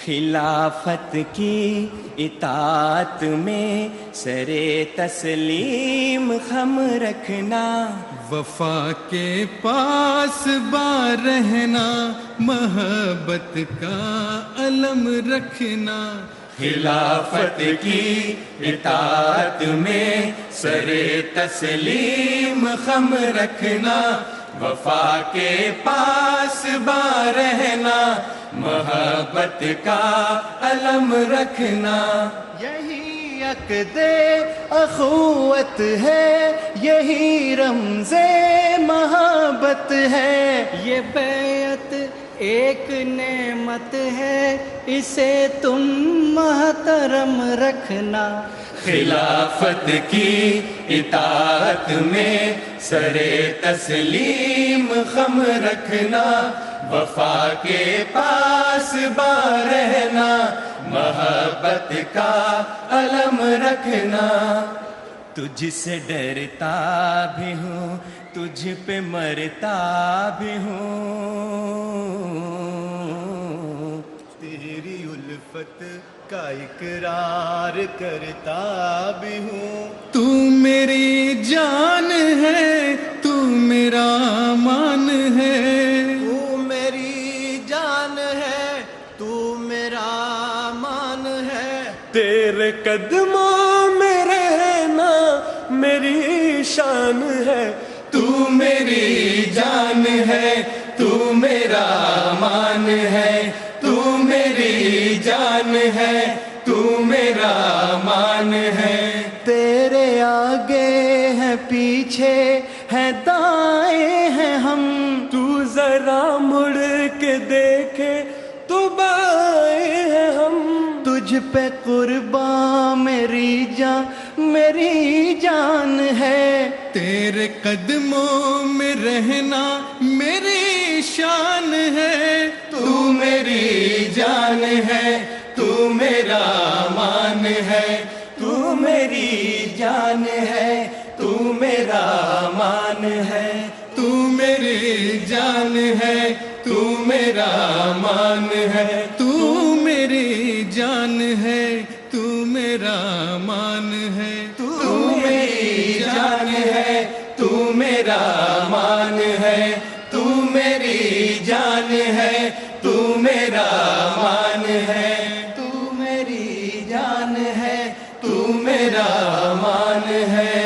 خلافت کی اطاعت میں سرے تسلیم خم رکھنا، وفا کے پاس بار رہنا، محبت کا علم رکھنا۔ خلافت کی اطاعت میں سرے تسلیم خم رکھنا، وفا کے پاس بار رہنا، محبت کا علم رکھنا۔ یہی عقد اخوت ہے، یہی رمز محبت ہے، یہ بیعت ایک نعمت ہے، اسے تم محترم رکھنا۔ خلافت کی اطاعت میں سرے تسلیم خم رکھنا، وفا کے پاس بار رہنا، محبت کا علم رکھنا۔ تجھ سے ڈرتا بھی ہوں، تجھ پہ مرتا بھی ہوں، تیری الفت کا اقرار کرتا بھی ہوں۔ تو میری جان ہے، تو میرا مان ہے، تو میری جان ہے، تو میرا مان ہے، تیرے قدموں میں رہنا میری شان ہے۔ تو میری جان ہے، تو میرا مان ہے، تو میری جان ہے، تو میرا مان ہے۔ تیرے آگے ہیں، پیچھے ہیں، دائیں ہیں ہم، تو ذرا مڑ کے دیکھے تو بائیں ہیں ہم، تجھ پہ قربان میری جان ہے۔ تیرے قدموں میں رہنا میری شان ہے، تو میری جان ہے، تو میرا مان ہے، تو میری جان ہے، تو میرا مان ہے۔ تو میری جان ہے، تو میرا مان ہے، تو میری جان ہے، تو میرا مان ہے، تو میری جان ہے، تو میرا مان ہے، تو میری جان ہے، تو میرا مان ہے، تو میری جان ہے، تو میرا مان ہے۔